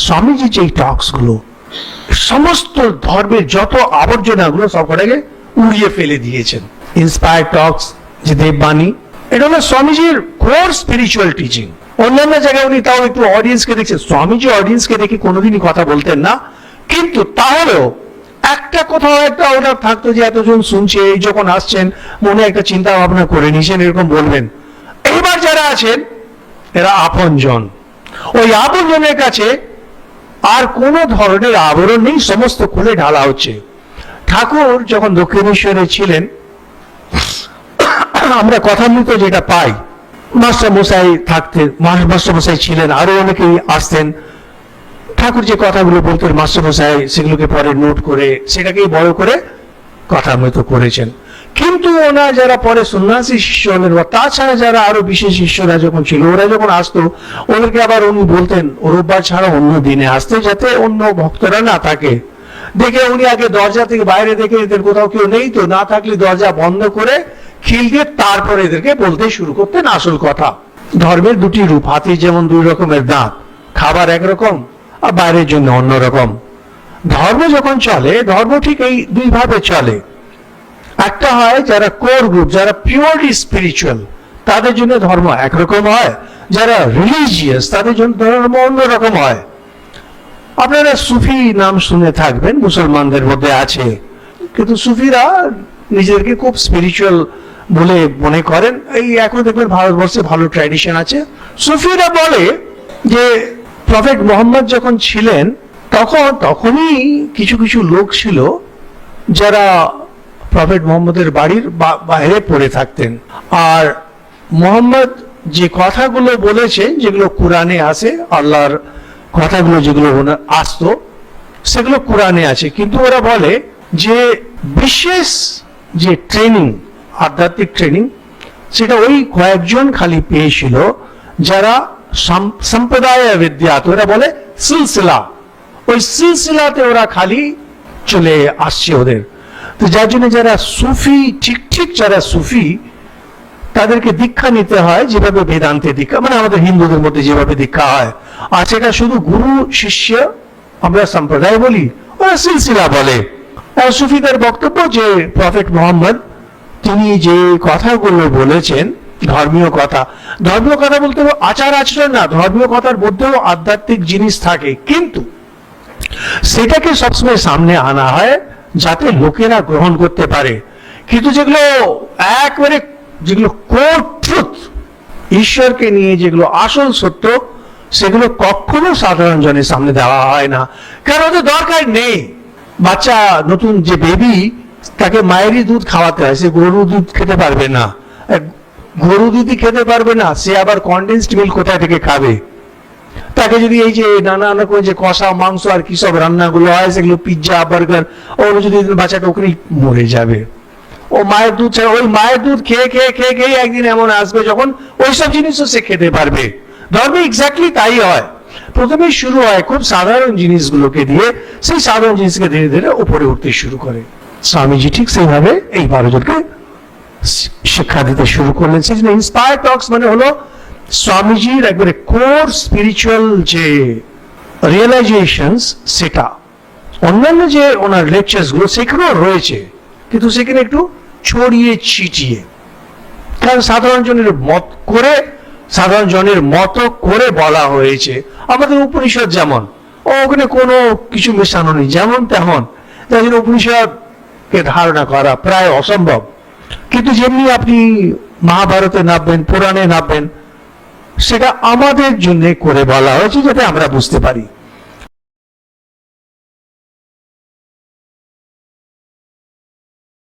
স্বামীজি যে টক্স গুলো সমস্ত ধর্মের যত আবর্জনাগুলো সবকটাকে উড়িয়ে ফেলে দিয়েছেন। ইন্সপায়ার টক্স যে দেববাণী, এটা হলো স্বামীজির কোর স্পিরিচুয়াল টিচিং। অন্যান্য জায়গায় উনি তাও একটু অডিয়েন্সকে দেখছেন, স্বামীজি অডিয়েন্সকে দেখে কোনোদিনই কথা বলতেন না, কিন্তু তাহলেও একটা কোথাও একটা ওটা থাকতো যে এতজন শুনছে, এই যখন আসছেন মনে একটা চিন্তা ভাবনা করে নিয়েছেন এরকম বলবেন। এইবার যারা আছেন এরা আপনজন, ওই আপনজনের কাছে আর কোন ধরনের আবরণ নেই, সমস্ত খুলে ঢালা হচ্ছে। ঠাকুর যখন দক্ষিণেশ্বরে ছিলেন, আমরা কথামৃত যেটা পাই, মাস্টার মশাই থাকতেন, মাস্টার মশাই ছিলেন, আরো অনেকেই আসতেন। ঠাকুর যে কথাগুলো বলতেন মাস্টার মশাই সেগুলোকে পরে নোট করে সেটাকেই বড় করে কথামৃত করেছেন। কিন্তু ওনার যারা পরে সন্ন্যাসী শিষ্য হলেন বা তাছাড়া যারা আরো বিশেষ শিষ্যরা যখন ছিল, ওরা যখন আসতো ওদেরকে আবার উনি বলতেন রোববার ছাড়া অন্য দিনে আসতে, যাতে অন্য ভক্তরা না থাকে। দেখে উনি আগে দরজা থেকে বাইরে দেখে এদের কোথাও কেউ নেই তো, না থাকলে দরজা বন্ধ করে খিল দিয়ে তারপরে এদেরকে বলতে শুরু করতেন আসল কথা। ধর্মের দুটি রূপ, হাতির যেমন দুই রকমের দাঁত, খাবার একরকম আর বাইরের জন্য অন্যরকম। ধর্ম যখন চলে, ধর্ম ঠিক এই দুই ভাবে চলে। একটা হয় যারা কোর গ্রুপ, যারা পিওরলি স্পিরিচুয়াল, তাদের জন্য ধর্ম একরকম হয়। যারা রিলিজিয়াস তাদের জন্য ধর্ম অন্যরকম হয়। আপনারা সুফি নাম শুনে থাকবেন, মুসলমানদের মধ্যে আছে, কিন্তু সুফিরা নিজেদেরকে খুব স্পিরিচুয়াল বলে মনে করেন। এই এখন দেখবেন ভারতবর্ষে ভালো ট্র্যাডিশন আছে। সুফিরা বলে যে প্রফেট মোহাম্মদ যখন ছিলেন তখনই কিছু কিছু লোক ছিল যারা প্রফেট মোহাম্মদের বাড়ির বাইরে পড়ে থাকতেন, আর মোহাম্মদ যে কথাগুলো বলেছেন যেগুলো কোরআনে আসে, আল্লাহর কথাগুলো যেগুলো আসতো সেগুলো কোরআনে আছে, কিন্তু ওরা বলে যে বিশেষ যে ট্রেনিং, আধ্যাত্মিক ট্রেনিং, সেটা ওই কয়েকজন খালি পেয়েছিল যারা সম্প্রদায় বিদ্যাত, ওরা বলে সিলসিলা, ওই সিলসিলাতে ওরা খালি চলে আসছে ওদের। তো যার জন্য যারা সুফি, ঠিক যারা সুফি, তাদেরকে দীক্ষা নিতে হয় যেভাবে বেদান্তে দীক্ষা, মানে আমাদের হিন্দুদের মধ্যে যেভাবে দীক্ষা হয়, আর সেটা শুধু গুরু শিষ্য আমরা সম্প্রদায় বলি, ওরা সিলসিলা বলে। আর সুফিদের বক্তব্য যে প্রফেট মোহাম্মদ তিনি যে কথাগুলো বলেছেন ধর্মীয় কথা বলতে আচার আচরণ না, ধর্মীয় কথার মধ্যেও আধ্যাত্মিক জিনিস থাকে, কিন্তু সেটাকে সবসময় সামনে আনা হয় যাতে লোকেরা গ্রহণ করতে পারে। কিন্তু যেগুলো একবারে যেগুলো কোর ট্রুথ, ঈশ্বরকে নিয়ে যেগুলো আসল সত্য, সেগুলো কখনো সাধারণ জনের সামনে দেওয়া হয় না, কারণ ওদের দরকার নেই। বাচ্চা নতুন যে বেবি, তাকে মায়েরই দুধ খাওয়াতে হয়, সে গরুর দুধ খেতে পারবে না, গরু দুধই খেতে পারবে না, সে আবার কনডেন্সড মিল্ক কোথায় থেকে খাবে? তাকে যদি এই যে নানা রকম যে কষা মাংস আর কি সব রান্নাগুলো হয়, সেগুলো পিৎজা বার্গার, ওগুলো যদি বাচ্চাটা ওখানেই মরে যাবে। ও মায়ের দুধ ছাড়া, ওই মায়ের দুধ খেয়ে খেয়ে খেয়ে খেয়ে একদিন এমন আসবে যখন ওইসব জিনিসও সে খেতে পারবে। ধর্মে এক্স্যাক্টলি তাই হয়, প্রথমে শুরু হয় খুব সাধারণ জিনিসগুলোকে দিয়ে, সেই সাধারণ জিনিসকে ধীরে ধীরে উপরে উঠতে শুরু করে। স্বামীজি ঠিক সেইভাবে এই 12 জনকে শিক্ষা দিতে শুরু করলেন। সেই জন্য ইন্সপায়ার টক্স মানে হলো স্বামীজির একবারে কোর স্পিরিচুয়াল যে রিয়েলাইজেশনস, সেটা। অন্যান্য যে ওনার লেকচার্স গুলো সেখানেও রয়েছে, কিন্তু সেখানে একটু ছড়িয়ে ছিটিয়ে, কারণ সাধারণ জনের মতো করে বলা হয়েছে। আমাদের উপনিষদ যেমন, ওখানে কোনো কিছু মেশানো নেই, যেমন তেমন, যার জন্য উপনিষদকে ধারণা করা প্রায় অসম্ভব। কিন্তু যেমনি আপনি মহাভারতে নামবেন, পুরাণে নামবেন, সেটা আমাদের জন্য করে বলা হয়েছে যাতে আমরা বুঝতে পারি।